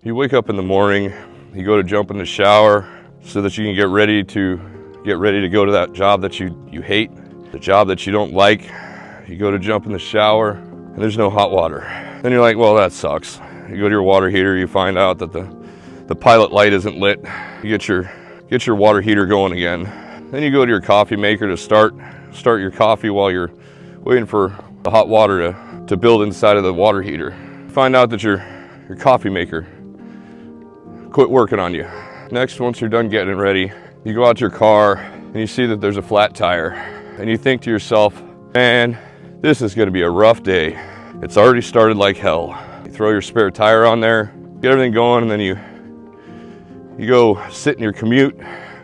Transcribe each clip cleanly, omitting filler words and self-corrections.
You wake up in the morning, you go to jump in the shower so that you can get ready to go to that job that you hate, the job that you don't like. You go to jump in the shower and there's no hot water. Then you're like, well, that sucks. You go to your water heater, you find out that the pilot light isn't lit. You get your water heater going again. Then you go to your coffee maker to start your coffee while you're waiting for the hot water to build inside of the water heater. You find out that your coffee maker quit working on you. Next, once you're done getting ready, you go out to your car and you see that there's a flat tire. And you think to yourself, man, this is gonna be a rough day. It's already started like hell. You throw your spare tire on there, get everything going, and then you go sit in your commute.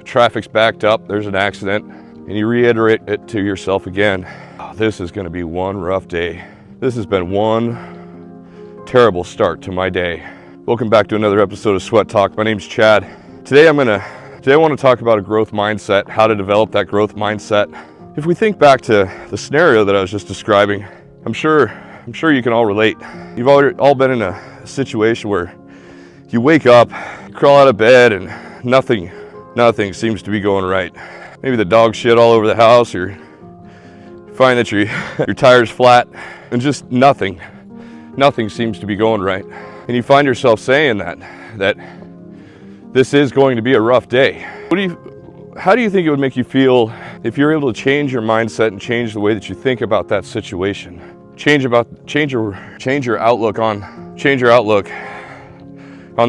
Traffic's backed up, there's an accident, and you reiterate it to yourself again. Oh, this is gonna be one rough day. This has been one terrible start to my day. Welcome back to another episode of Sweat Talk. My name's Chad. Today I want to talk about a growth mindset, how to develop that growth mindset. If we think back to the scenario that I was just describing, I'm sure you can all relate. You've all been in a situation where you wake up, you crawl out of bed, and nothing seems to be going right. Maybe the dog shit all over the house, or you find that your tire's flat, and just nothing seems to be going right. And you find yourself saying that this is going to be a rough day. How do you think it would make you feel if you're able to change your mindset and change the way that you think about that situation? Change your outlook on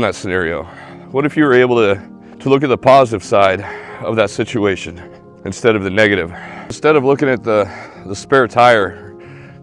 that scenario. What if you were able to look at the positive side of that situation instead of the negative? Instead of looking at the spare tire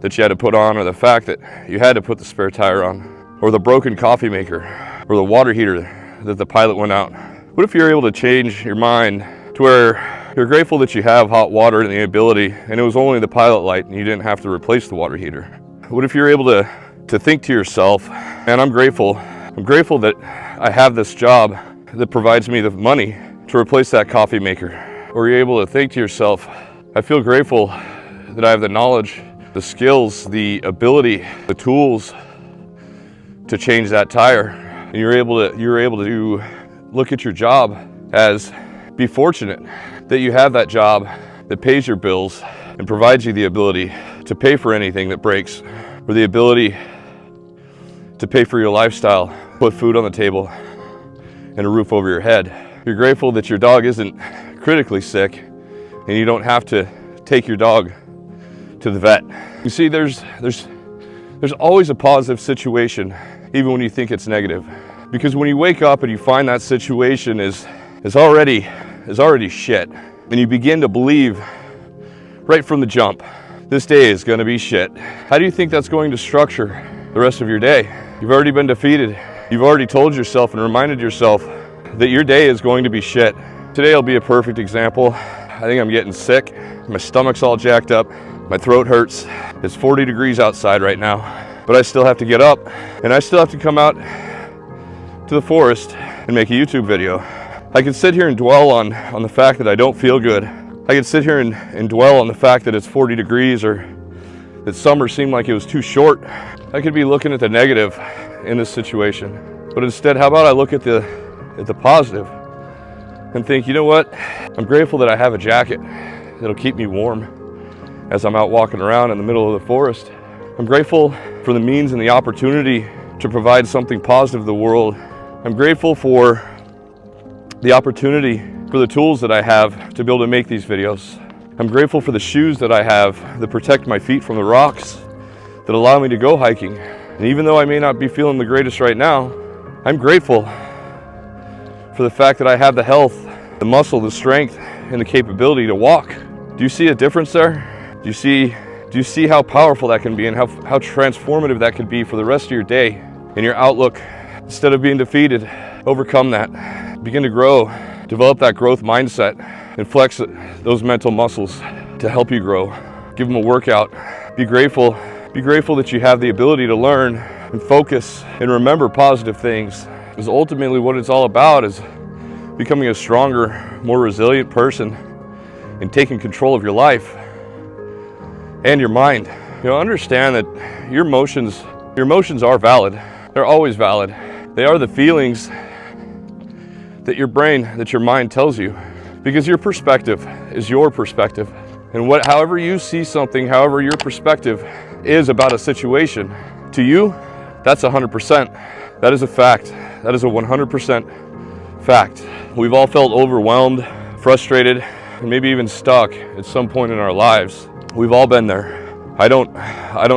that you had to put on, or the fact that you had to put the spare tire on, or the broken coffee maker, or the water heater that the pilot went out. What if you're able to change your mind to where you're grateful that you have hot water and the ability, and it was only the pilot light and you didn't have to replace the water heater? What if you're able to think to yourself, man, I'm grateful that I have this job that provides me the money to replace that coffee maker? Or you're able to think to yourself, I feel grateful that I have the knowledge, the skills, the ability, the tools to change that tire. And you're able to look at your job as, be fortunate that you have that job that pays your bills and provides you the ability to pay for anything that breaks, or the ability to pay for your lifestyle, put food on the table and a roof over your head. You're grateful that your dog isn't critically sick and you don't have to take your dog to the vet. You see, there's always a positive situation, even when you think it's negative. Because when you wake up and you find that situation is already shit, and you begin to believe right from the jump, this day is gonna be shit. How do you think that's going to structure the rest of your day? You've already been defeated. You've already told yourself and reminded yourself that your day is going to be shit. Today will be a perfect example. I think I'm getting sick. My stomach's all jacked up. My throat hurts. It's 40 degrees outside right now. But I still have to get up, and I still have to come out to the forest and make a YouTube video. I can sit here and dwell on the fact that I don't feel good. I can sit here and dwell on the fact that it's 40 degrees, or that summer seemed like it was too short. I could be looking at the negative in this situation. But instead, how about I look at the positive and think, you know what? I'm grateful that I have a jacket that'll keep me warm as I'm out walking around in the middle of the forest. I'm grateful for the means and the opportunity to provide something positive to the world. I'm grateful for the opportunity, for the tools that I have to be able to make these videos. I'm grateful for the shoes that I have that protect my feet from the rocks, that allow me to go hiking. And even though I may not be feeling the greatest right now, I'm grateful for the fact that I have the health, the muscle, the strength, and the capability to walk. Do you see a difference there? Do you see how powerful that can be, and how transformative that could be for the rest of your day and your outlook? Instead of being defeated, overcome that. Begin to grow. Develop that growth mindset and flex those mental muscles to help you grow. Give them a workout. Be grateful that you have the ability to learn and focus and remember positive things. Because ultimately what it's all about is becoming a stronger, more resilient person and taking control of your life and your mind. You know, understand that your emotions are valid. They're always valid. They are the feelings that your brain, that your mind tells you, because your perspective is your perspective. And however you see something, however your perspective is about a situation, to you, that's 100%. That is a fact. That is a 100% fact. We've all felt overwhelmed, frustrated, and maybe even stuck at some point in our lives. We've all been there. I don't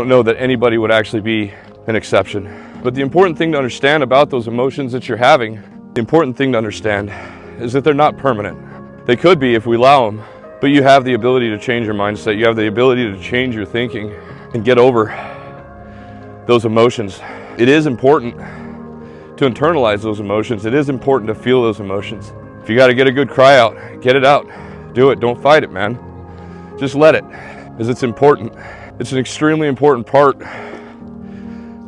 know that anybody would actually be an exception. But the important thing to understand about those emotions that you're having, the important thing to understand is that they're not permanent. They could be if we allow them, but you have the ability to change your mindset. You have the ability to change your thinking and get over those emotions. It is important to internalize those emotions. It is important to feel those emotions. If you got to get a good cry out, get it out. Do it. Don't fight it, man. Just let it, because it's important. It's an extremely important part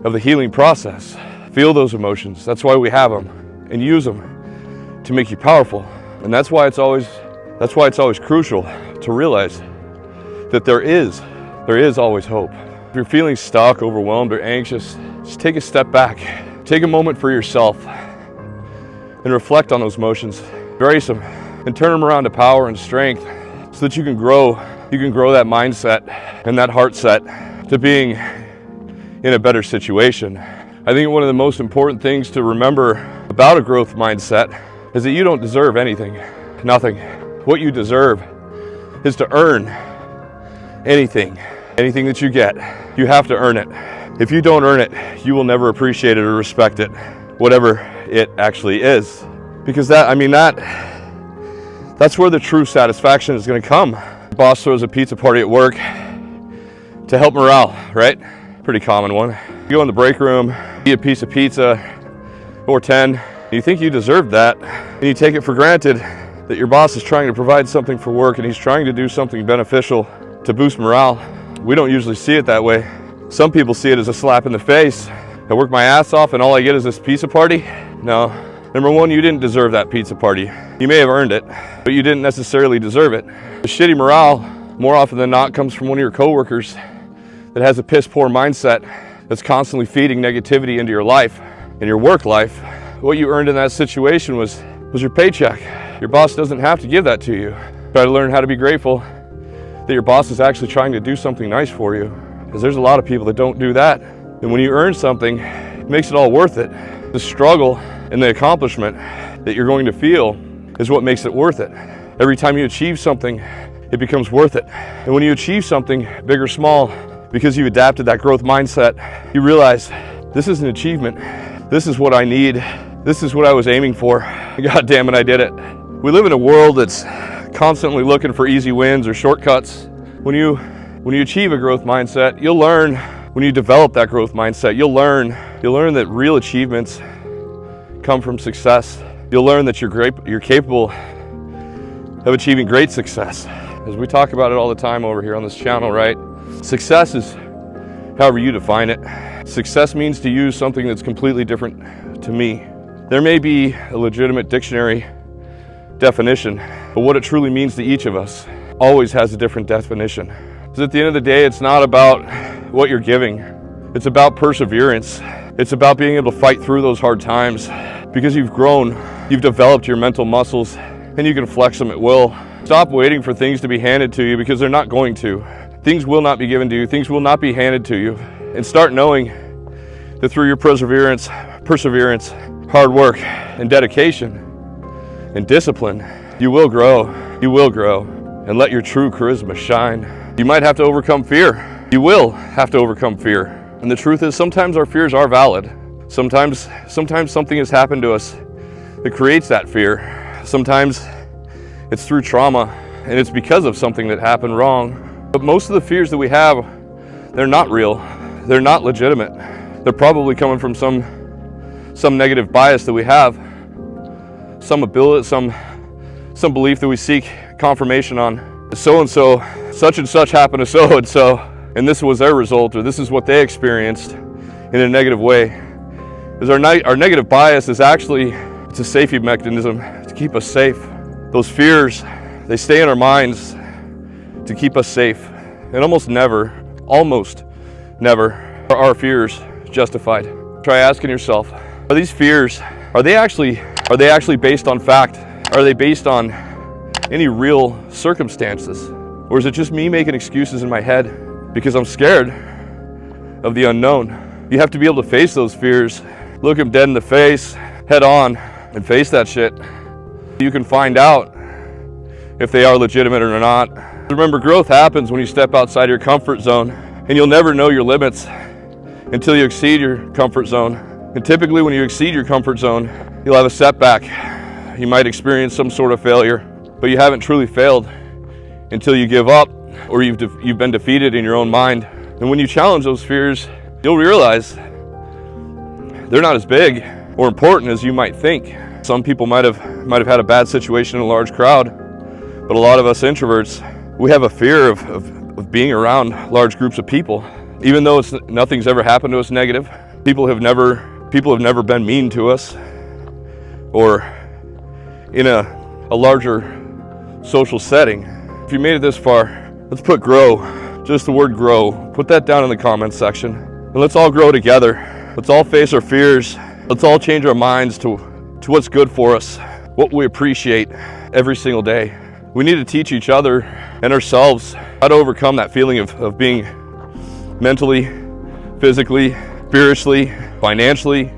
of the healing process. Feel those emotions. That's why we have them, and use them to make you powerful. And that's why it's always crucial to realize that there is always hope. If you're feeling stuck, overwhelmed, or anxious, just take a step back. Take a moment for yourself and reflect on those emotions. Embrace them and turn them around to power and strength so that you can grow that mindset and that heart set to being in a better situation. I think one of the most important things to remember about a growth mindset is that you don't deserve anything, nothing. What you deserve is to earn anything that you get. You have to earn it. If you don't earn it, you will never appreciate it or respect it, whatever it actually is. Because that's where the true satisfaction is going to come. The boss throws a pizza party at work to help morale, right? Pretty common one. You go in the break room, eat a piece of pizza or 10, and you think you deserve that, and you take it for granted that your boss is trying to provide something for work and he's trying to do something beneficial to boost morale. We don't usually see it that way. Some people see it as a slap in the face. I work my ass off and all I get is this pizza party? No. Number one, you didn't deserve that pizza party. You may have earned it, but you didn't necessarily deserve it. The shitty morale, more often than not, comes from one of your coworkers that has a piss poor mindset that's constantly feeding negativity into your life and your work life. What you earned in that situation was your paycheck. Your boss doesn't have to give that to you. Try to learn how to be grateful that your boss is actually trying to do something nice for you, because there's a lot of people that don't do that. And when you earn something, it makes it all worth it. The struggle and the accomplishment that you're going to feel is what makes it worth it. Every time you achieve something, it becomes worth it. And when you achieve something, big or small, because you adapted that growth mindset, you realize this is an achievement. This is what I need. This is what I was aiming for. God damn it, I did it. We live in a world that's constantly looking for easy wins or shortcuts. When you achieve a growth mindset, you'll learn. When you develop that growth mindset, you'll learn that real achievements come from success. You'll learn that you're capable of achieving great success. As we talk about it all the time over here on this channel, right? Success is however you define it. Success means to use something that's completely different to me. There may be a legitimate dictionary definition, but what it truly means to each of us always has a different definition. Because at the end of the day, it's not about what you're giving. It's about perseverance. It's about being able to fight through those hard times, because you've grown, you've developed your mental muscles, and you can flex them at will. Stop waiting for things to be handed to you, because they're not going to. Things will not be given to you. Things will not be handed to you. And start knowing that through your perseverance, hard work, and dedication, and discipline, you will grow. You will grow. And let your true charisma shine. You might have to overcome fear. You will have to overcome fear. And the truth is, sometimes our fears are valid. Sometimes something has happened to us that creates that fear. Sometimes it's through trauma, and it's because of something that happened wrong. But most of the fears that we have, they're not real. They're not legitimate. They're probably coming from some negative bias that we have, some ability, some belief that we seek confirmation on. So-and-so, such and such happened to so-and-so, and this was their result, or this is what they experienced in a negative way. Because our negative bias is actually, it's a safety mechanism to keep us safe. Those fears, they stay in our minds to keep us safe. And almost never are our fears justified. Try asking yourself, Are these fears, are they actually based on fact? Are they based on any real circumstances? Or is it just me making excuses in my head because I'm scared of the unknown? You have to be able to face those fears, look them dead in the face, head on, and face that shit. You can find out if they are legitimate or not. Remember, growth happens when you step outside your comfort zone, and you'll never know your limits until you exceed your comfort zone. And typically when you exceed your comfort zone, you'll have a setback. You might experience some sort of failure, but you haven't truly failed until you give up or you've been defeated in your own mind. And when you challenge those fears, you'll realize they're not as big or important as you might think. Some people might have had a bad situation in a large crowd, but a lot of us introverts, we have a fear of being around large groups of people. Even though nothing's ever happened to us negative, people have never been mean to us, or in a larger social setting. If you made it this far, let's put grow, just the word grow. Put that down in the comments section, and let's all grow together. Let's all face our fears. Let's all change our minds to what's good for us, what we appreciate every single day. We need to teach each other and ourselves how to overcome that feeling of being mentally, physically, spiritually, financially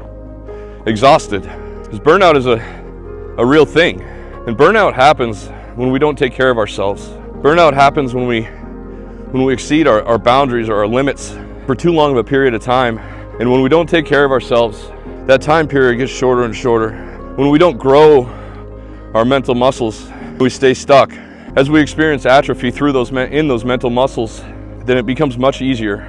exhausted. Because burnout is a real thing. And burnout happens when we don't take care of ourselves. Burnout happens when we exceed our boundaries or our limits for too long of a period of time. And when we don't take care of ourselves, that time period gets shorter and shorter. When we don't grow our mental muscles, we stay stuck. As we experience atrophy through those mental muscles, then it becomes much easier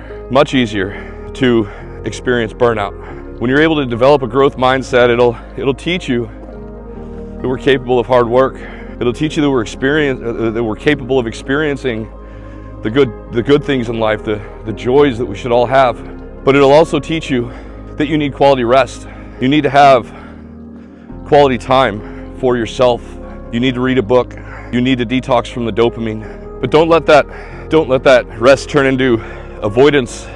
to experience burnout. When you're able to develop a growth mindset, it'll teach you that we're capable of hard work. It'll teach you that we're capable of experiencing the good things in life, the joys that we should all have. But it'll also teach you that you need quality rest. You need to have quality time for yourself. You need to read a book. You need to detox from the dopamine. But don't let that rest turn into avoidance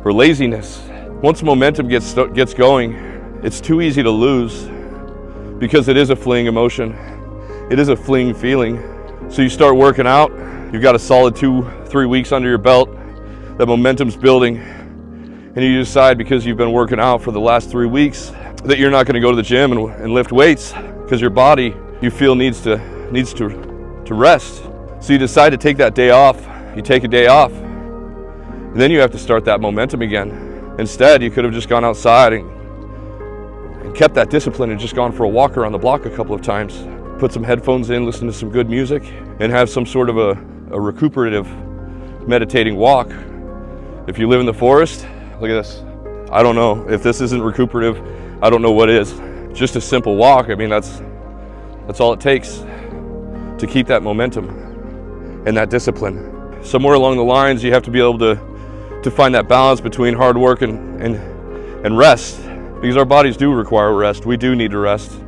or laziness. Once momentum gets going, it's too easy to lose because it is a fleeting emotion. It is a fleeting feeling. So you start working out, you've got a solid 2-3 weeks under your belt, that momentum's building, and you decide because you've been working out for the last 3 weeks that you're not going to go to the gym and lift weights because your body, you feel, needs to rest. So you decide to take that day off. You take a day off, and then you have to start that momentum again. Instead, you could have just gone outside and kept that discipline and just gone for a walk around the block a couple of times. Put some headphones in, listen to some good music, and have some sort of a recuperative meditating walk. If you live in the forest, look at this. I don't know if this isn't recuperative. I don't know what is. Just a simple walk. I mean, that's all it takes to keep that momentum and that discipline. Somewhere along the lines, you have to be able to find that balance between hard work and rest, because our bodies do require rest. We do need to rest.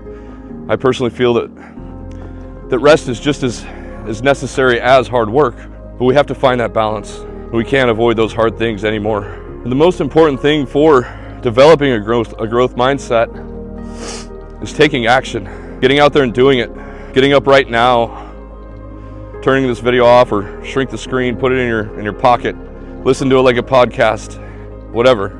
I personally feel that rest is just as necessary as hard work, but we have to find that balance. We can't avoid those hard things anymore. And the most important thing for developing a growth mindset is taking action, getting out there and doing it, getting up right now, turning this video off or shrink the screen, put it in your pocket, listen to it like a podcast, whatever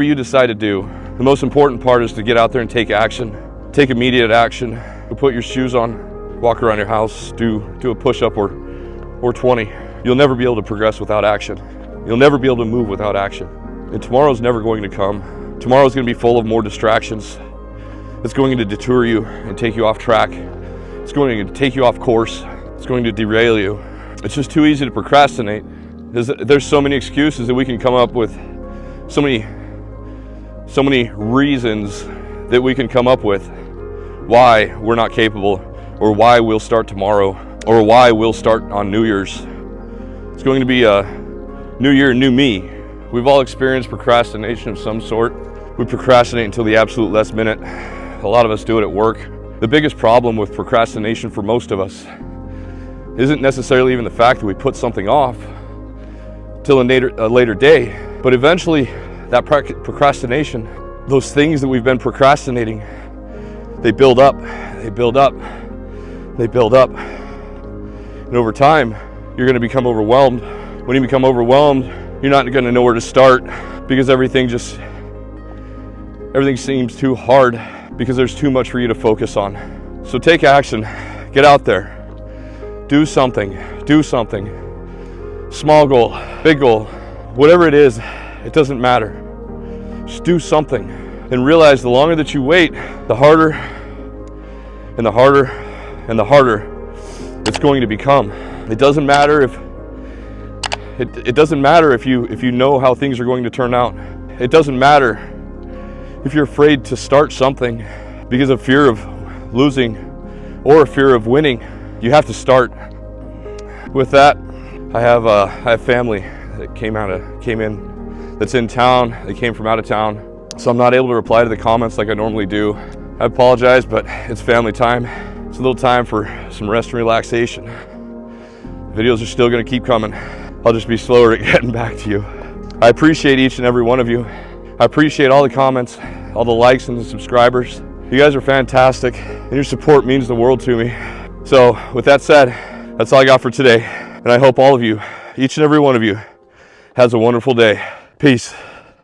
you decide to do. The most important part is to get out there and take action, take immediate action. Put your shoes on, walk around your house, do a push-up or 20. You'll never be able to progress without action. You'll never be able to move without action. And tomorrow's never going to come. Tomorrow's going to be full of more distractions. It's going to detour you and take you off track. It's going to take you off course. It's going to derail you. It's just too easy to procrastinate. There's so many excuses that we can come up with, so many reasons that we can come up with why we're not capable, or why we'll start tomorrow, or why we'll start on New Year's. It's going to be a new year, new me. We've all experienced procrastination of some sort. We procrastinate until the absolute last minute. A lot of us do it at work. The biggest problem with procrastination for most of us isn't necessarily even the fact that we put something off till a later day, but eventually that procrastination those things that we've been procrastinating, they build up, they build up, they build up. And over time, you're going to become overwhelmed. When you become overwhelmed, you're not going to know where to start because everything seems too hard because there's too much for you to focus on. So take action, get out there, do something. Small goal, big goal, whatever it is, it doesn't matter. Just do something and realize the longer that you wait, the harder and the harder and the harder it's going to become. It doesn't matter if you know how things are going to turn out. It doesn't matter if you're afraid to start something because of fear of losing or fear of winning. You have to start. With that, I have family that came in that's in town. They came from out of town, so I'm not able to reply to the comments like I normally do. I apologize, but it's family time. It's a little time for some rest and relaxation. Videos are still going to keep coming. I'll just be slower at getting back to you. I appreciate each and every one of you. I appreciate all the comments, all the likes and the subscribers. You guys are fantastic, and your support means the world to me. So with that said, that's all I got for today. And I hope all of you, each and every one of you, has a wonderful day. Peace.